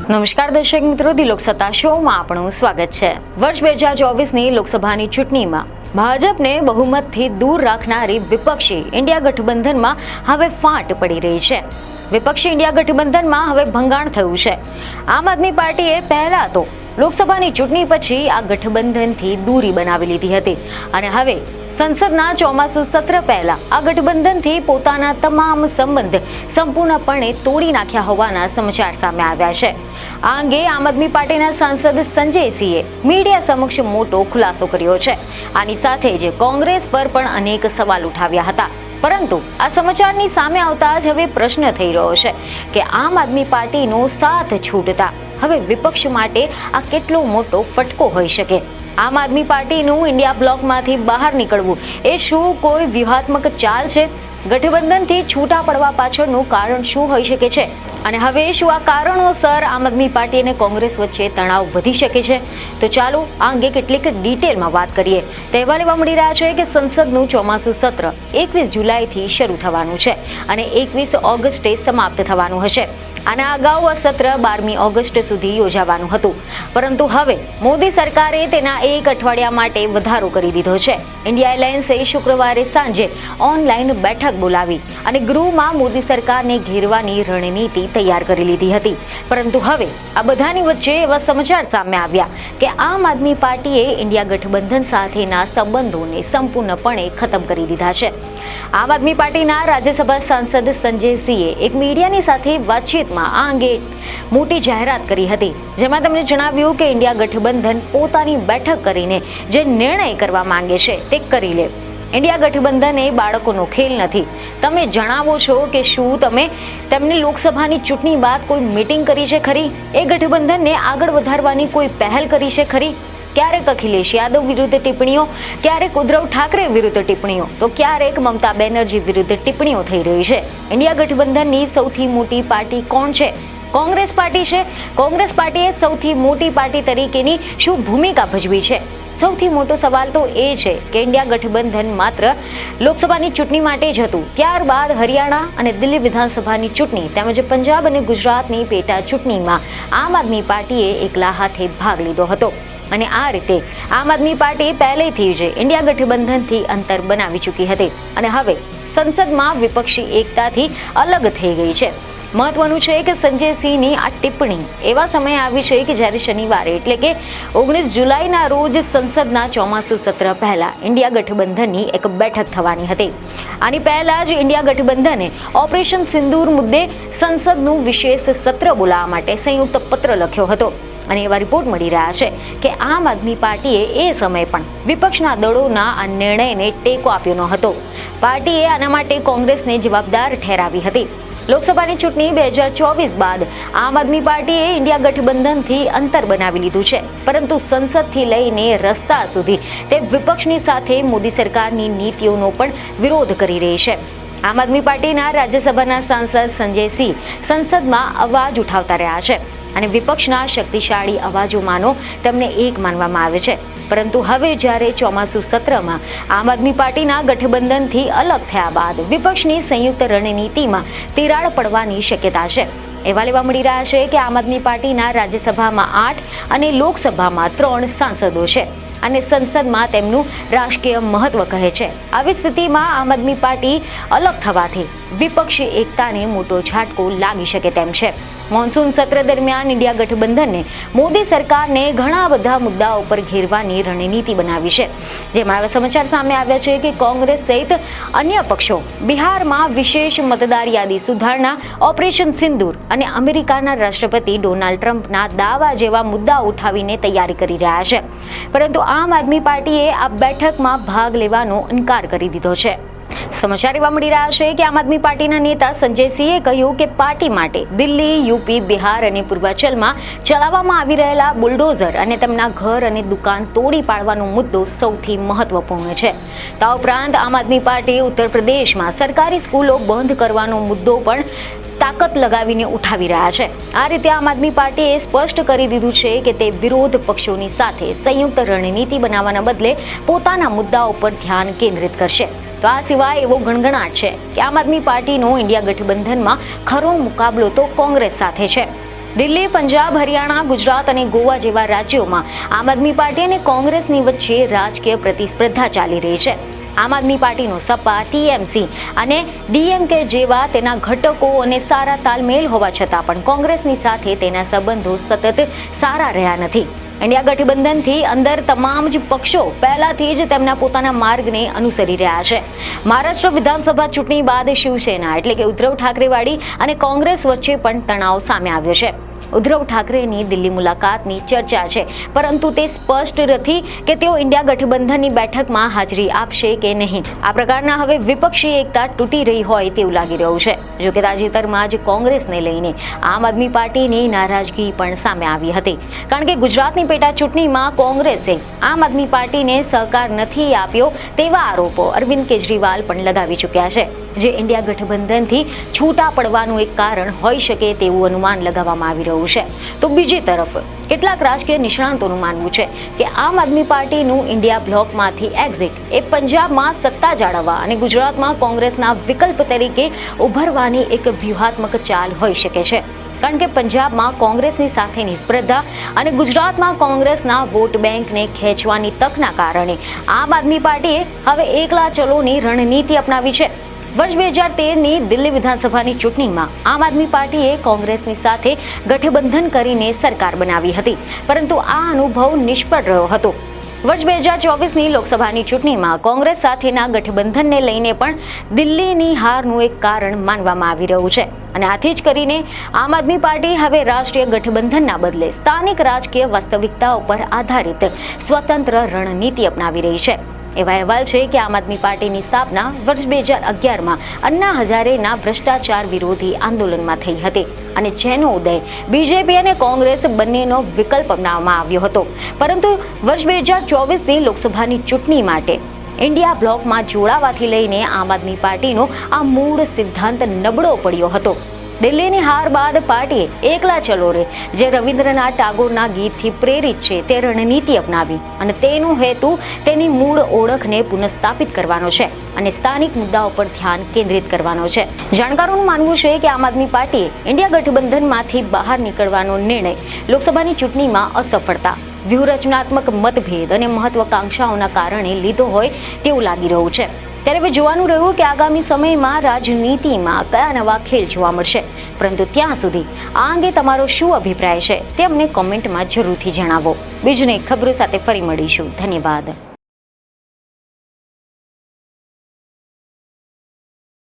નમસ્કાર દર્શક મિત્રો, દિલોક સત્તા શોમાં આપણું સ્વાગત છે। વર્ષ 2024ની લોકસભાની ચૂંટણીમાં ભાજપને બહુમતથી દૂર રાખનારી વિપક્ષી ઇન્ડિયા ગઠબંધનમાં હવે ફાટ પડી રહી છે। વિપક્ષી ઇન્ડિયા ગઠબંધનમાં હવે ભંગાણ થયું છે। આમ આદમી પાર્ટીએ પહેલા તો લોકસભાની ચૂંટણી પછી આ ગઠબંધનથી દૂરી બનાવી લીધી હતી અને હવે સંસદના ચોમાસુ સત્ર પહેલા આ ગઠબંધનથી પોતાના તમામ સંબંધ સંપૂર્ણપણે તોડી નાખ્યા હોવાના સમાચાર સામે આવ્યા છે। આ અંગે આમ આદમી પાર્ટીના સાંસદ સંજય સિંહે મીડિયા સમક્ષ મોટો ખુલાસો કર્યો છે। આની સાથે જ કોંગ્રેસ પર પણ અનેક સવાલ ઉઠાવ્યા હતા, પરંતુ આ સમાચારની સામે આવતા જ હવે પ્રશ્ન થઈ રહ્યો છે કે આમ આદમી પાર્ટીનો સાથ છૂટતા હવે વિપક્ષ માટે આ કેટલો મોટો ફટકો હોઈ શકે। આમ આદમી પાર્ટીનું ઇન્ડિયા બ્લોકમાંથી બહાર નીકળવું એ શું કોઈ વ્યૂહાત્મક ચાલ છે? ગઠબંધનથી છૂટા પડવા પાછળનું કારણ શું હોઈ શકે છે અને હવે શું આ કારણોસર આમ આદમી પાર્ટી અને કોંગ્રેસ વચ્ચે તણાવ વધી શકે છે? તો ચાલો આ અંગે કેટલીક ડિટેલમાં વાત કરીએ। તહેવાર એવા મળી રહ્યા છે કે સંસદનું ચોમાસું સત્ર 21 જુલાઈથી શરૂ થવાનું છે અને 21 ઓગસ્ટે સમાપ્ત થવાનું હશે। આના અગાઉ આ સત્ર 12મી ઓગસ્ટ સુધી યોજાવાનું હતું, પરંતુ હવે મોદી સરકારે તેના એક અઠવાડિયા માટે વધારો કરી દીધો છે। ઇન્ડિયા એલાયન્સે શુક્રવારે સાંજે ઓનલાઈન બેઠક બોલાવી અને ગૃહમાં મોદી સરકારને ઘેરવાની રણનીતિ તૈયાર કરી લીધી હતી, પરંતુ હવે આ બધાની વચ્ચે એવા સમાચાર સામે આવ્યા કે આમ આદમી પાર્ટીએ ઇન્ડિયા ગઠબંધન સાથેના સંબંધોને સંપૂર્ણપણે ખતમ કરી દીધા છે। આમ આદમી પાર્ટીના રાજ્યસભા સાંસદ સંજય સિંહે એક મીડિયાની સાથે વાતચીતમાં આ અંગે મોટી જાહેરાત કરી હતી, જેમાં તેમણે જણાવ્યું કે ઇન્ડિયા ગઠબંધન પોતાની બેઠક કરીને જે નિર્ણય કરવા માંગે છે તે કરી લે। ઇન્ડિયા ગઠબંધન એ બાળકોનો ખેલ નથી। તમે જણાવો છો કે શું તમે તેમની લોકસભાની ચૂંટણી બાદ કોઈ મીટિંગ કરી છે ખરી? એ ગઠબંધનને આગળ વધારવાની કોઈ પહેલ કરી છે ખરી? ક્યારેક અખિલેશ યાદવ વિરુદ્ધ ટિપ્પણીઓ, ક્યારેક ઉદ્ધવ ઠાકરે વિરુદ્ધ ટિપ્પણીઓ, તો ક્યારેક મમતા બેનર્જી વિરુદ્ધ ટિપ્પણીઓ થઈ રહી છે। ઇન્ડિયા ગઠબંધનની સૌથી મોટી પાર્ટી કોણ છે? કોંગ્રેસ પાર્ટી છે। કોંગ્રેસ પાર્ટીએ સૌથી મોટી પાર્ટી તરીકેની શું ભૂમિકા ભજવી છે? સૌથી મોટો સવાલ તો એ છે કે ઇન્ડિયા ગઠબંધન માત્ર લોકસભાની ચૂંટણી માટે જ હતું, ત્યારબાદ હરિયાણા અને દિલ્હી વિધાનસભાની ચૂંટણી તેમજ પંજાબ અને ગુજરાતની પેટા ચૂંટણીમાં આમ આદમી પાર્ટીએ એકલા હાથે ભાગ લીધો હતો અને આ રીતે આમ આદમી પાર્ટી પહેલેથી જ ઇન્ડિયા ગઠબંધનથી અંતર બનાવી ચૂકી હતી અને હવે સંસદમાં વિપક્ષી એકતાથી અલગ થઈ ગઈ છે। મહત્વનું છે કે સંજય સિંહની આ ટિપ્પણી એવા સમયે આવી છે કે જ્યારે શનિવારે એટલે કે 19 જુલાઈના રોજ સંસદના ચોમાસુ સત્ર પહેલા ઇન્ડિયા ગઠબંધનની એક બેઠક થવાની હતી। આની પહેલા જ ઇન્ડિયા ગઠબંધને ઓપરેશન સિંદૂર મુદ્દે સંસદનું વિશેષ સત્ર બોલાવવા માટે સંયુક્ત પત્ર લખ્યો હતો અને એવા રિપોર્ટ મળી રહ્યા છે કે આમ આદમી પાર્ટીએ એ સમયે પણ વિપક્ષના દળોના આ નિર્ણયને ટેકો આપ્યો ન હતો। પાર્ટીએ આના માટે કોંગ્રેસને જવાબદાર ઠેરાવી હતી। લોકસભાની ચૂંટણી 2024 બાદ આમ આદમી પાર્ટીએ ઇન્ડિયા ગઠબંધનથી અંતર બનાવી લીધું છે, પરંતુ સંસદથી લઈને રસ્તા સુધી તે વિપક્ષની સાથે મોદી સરકારની નીતિઓનો પણ વિરોધ કરી રહી છે। આમ આદમી પાર્ટીના રાજ્યસભાના સાંસદ સંજય સિંહ સંસદમાં અવાજ ઉઠાવતા રહ્યા છે અને વિપક્ષના શક્તિશાળી અવાજોમાંનો તેમને એક માનવામાં આવે છે, પરંતુ હવે જ્યારે ચોમાસુ સત્રમાં આમ આદમી પાર્ટીના ગઠબંધનથી અલગ થયા બાદ વિપક્ષની સંયુક્ત રણનીતિમાં તિરાડ પડવાની શક્યતા છે। એવા લેવા મળી રહ્યા છે કે આમ આદમી પાર્ટીના રાજ્યસભામાં 8 અને લોકસભામાં 3 સાંસદો છે અને સંસદમાં તેમનું રાજકીય મહત્વ કહે છે। આવી સ્થિતિમાં આમ આદમી પાર્ટી અલગ થવાથી વિપક્ષી એકતાને મોટો ઝાટકો લાગી શકે તેમ છે। મોન્સૂન સત્ર દરમિયાન ઇન્ડિયા ગઠબંધને મોદી સરકારને ઘણા બધા મુદ્દાઓ પર ઘેરવાની રણનીતિ બનાવી છે, જેમાં એવા સમાચાર સામે આવ્યા છે કે કોંગ્રેસ સહિત અન્ય પક્ષો બિહારમાં વિશેષ મતદાર યાદી સુધારણા, ઓપરેશન સિંદૂર અને અમેરિકાના રાષ્ટ્રપતિ ડોનાલ્ડ ટ્રમ્પના દાવા જેવા મુદ્દા ઉઠાવીને તૈયારી કરી રહ્યા છે, પરંતુ આમ આદમી પાર્ટીએ આ બેઠકમાં ભાગ લેવાનો ઇનકાર કરી દીધો છે। સમાચાર એવા મળી રહ્યા છે કે આમ આદમી પાર્ટીના નેતા સંજય સિંહે કહ્યું કે પાર્ટી માટે દિલ્હી, યુપી, બિહાર અને પૂર્વાંચલમાં ચલાવવામાં આવી રહેલા બુલડોઝર અને તેમના ઘર અને દુકાન તોડી પાડવાનો મુદ્દો સૌથી મહત્વપૂર્ણ છે। આ ઉપરાંત આમ આદમી પાર્ટી ઉત્તર પ્રદેશમાં સરકારી સ્કૂલો બંધ કરવાનો મુદ્દો પણ તાકાત લગાવીને ઉઠાવી રહ્યા છે। આ રીતે આમ આદમી પાર્ટીએ સ્પષ્ટ કરી દીધું છે કે તે વિરોધ પક્ષોની સાથે સંયુક્ત રણનીતિ બનાવવાના બદલે પોતાના મુદ્દાઓ પર ધ્યાન કેન્દ્રિત કરશે। તો આ સિવાય એવો ગણગણાટ છે કે આમ આદમી પાર્ટીનો ઇન્ડિયા ગઠબંધનમાં ખરો મુકાબલો તો કોંગ્રેસ સાથે છે। દિલ્હી, પંજાબ, હરિયાણા, ગુજરાત અને ગોવા જેવા રાજ્યોમાં આમ આદમી પાર્ટી અને કોંગ્રેસની વચ્ચે રાજકીય પ્રતિસ્પર્ધા ચાલી રહી છે. આમ આદમી પાર્ટીનો સપા, ટીએમસી અને ડીએમકે જેવા તેના ઘટકો અને સારા તાલમેલ હોવા છતાં પણ કોંગ્રેસની સાથે તેના સંબંધો સતત સારા રહ્યા નથી. ઇન્ડિયા ગઠબંધનથી અંદર તમામ જ પક્ષો પહેલાથી જ તેમના પોતાના માર્ગને અનુસરી રહ્યા છે. મહારાષ્ટ્ર વિધાનસભા ચૂંટણી બાદ શિવસેના એટલે કે ઉદ્ધવ ઠાકરેવાડી અને કોંગ્રેસ વચ્ચે પણ તણાવ સામે આવ્યો છે. ઉદ્ધવ ઠાકરેની દિલ્હી મુલાકાતની ચર્ચા છે, પરંતુ તે સ્પષ્ટ નથી કે તેઓ ઇન્ડિયા ગઠબંધનની બેઠકમાં હાજરી આપશે કે નહીં. આ પ્રકારના હવે વિપક્ષી એકતા તૂટી રહી હોય તેવું લાગી રહ્યું છે. જો કે તાજેતરમાં જ કોંગ્રેસને લઈને આમ આદમી પાર્ટીની નારાજગી પણ સામે આવી હતી, કારણ કે ગુજરાતની પેટા ચૂંટણીમાં કોંગ્રેસે આમ આદમી પાર્ટીને સહકાર નથી આપ્યો તેવા આરોપો અરવિંદ કેજરીવાલ પણ લગાવી ચૂક્યા છે, જે ઇન્ડિયા ગઠબંધનથી છૂટા પડવાનું એક કારણ હોઈ શકે તેવું અનુમાન લગાવવામાં આવી રહ્યું છે. તો બીજી તરફ કેટલાક રાજકીય નિષ્ણાંતોનું માનવું છે કે આમ આદમી પાર્ટીનું ઇન્ડિયા બ્લોકમાંથી એક્ઝિટ એ પંજાબમાં સત્તા જાળવવા અને ગુજરાતમાં કોંગ્રેસના વિકલ્પ તરીકે ઉભરવાની એક વ્યૂહાત્મક ચાલ હોઈ શકે છે. કારણ કે પંજાબમાં કોંગ્રેસની સાથેની સ્પર્ધા અને ગુજરાતમાં કોંગ્રેસના વોટ બેંકને ખેંચવાની તકના કારણે આમ આદમી પાર્ટીએ હવે એકલા ચલોની રણનીતિ અપનાવી છે. વર્ષ 2013ની દિલ્હી વિધાનસભાની ચૂંટણીમાં આમ આદમી પાર્ટીએ કોંગ્રેસની સાથે ગઠબંધન કરીને સરકાર બનાવી હતી, પરંતુ આ અનુભવ નિષ્ફળ રહ્યો હતો. વર્ષ 2024ની લોકસભાની ચૂંટણીમાં કોંગ્રેસ સાથેના ગઠબંધનને લઈને પણ દિલ્હીની હારનું એક કારણ માનવામાં આવી રહ્યું છે. અને આથી જ કરીને આમ આદમી પાર્ટી હવે રાષ્ટ્રીય ગઠબંધનના બદલે સ્થાનિક રાજકીય વાસ્તવિકતા ઉપર આધારિત સ્વતંત્ર રણનીતિ અપનાવી રહી છે. એવા અહેવાલ છે કે આમ આદમી પાર્ટીની સ્થાપના વર્ષ 2011માં અન્ના હઝારેના ભ્રષ્ટાચાર વિરોધી આંદોલનમાં થઈ હતી, અને જેનો ઉદય બીજેપી અને કોંગ્રેસ બંનેનો વિકલ્પ અપનાવવામાં આવ્યો હતો. પરંતુ વર્ષ 2024ની લોકસભાની ચૂંટણી માટે ઇન્ડિયા બ્લોકમાં જોડાવાથી લઈને આમ આદમી પાર્ટીનો આ મૂળ સિદ્ધાંત નબળો પડ્યો હતો. દિલ્હીની હાર બાદ પાર્ટીએ એકલા ચલો રે, જે રવિન્દ્રનાથ ટાગોરના ગીતથી પ્રેરિત છે, તે રણનીતિ અપનાવી, અને તેનો હેતુ તેની મૂળ ઓળખને પુનઃસ્થાપિત કરવાનો છે અને સ્થાનિક મુદ્દાઓ પર ધ્યાન કેન્દ્રિત કરવાનો છે. જાણકારોનું માનવું છે કે આમ આદમી પાર્ટીએ ઇન્ડિયા ગઠબંધનમાંથી બહાર નીકળવાનો નિર્ણય લોકસભાની ચૂંટણીમાં અસફળતા, વ્યૂહરચનાત્મક મતભેદ અને મહત્વાકાંક્ષાઓના કારણે લીધો હોય તેવું લાગી રહ્યું છે. ત્યારે હવે જોવાનું રહ્યું કે આગામી સમયમાં રાજનીતિમાં કયા નવા ખેલ જોવા મળશે. પરંતુ ત્યાં સુધી આ અંગે તમારો શું અભિપ્રાય છે તે અમને કોમેન્ટમાં જરૂરથી જણાવો. બીજને ખબરો સાથે ફરી મળીશું. ધન્યવાદ.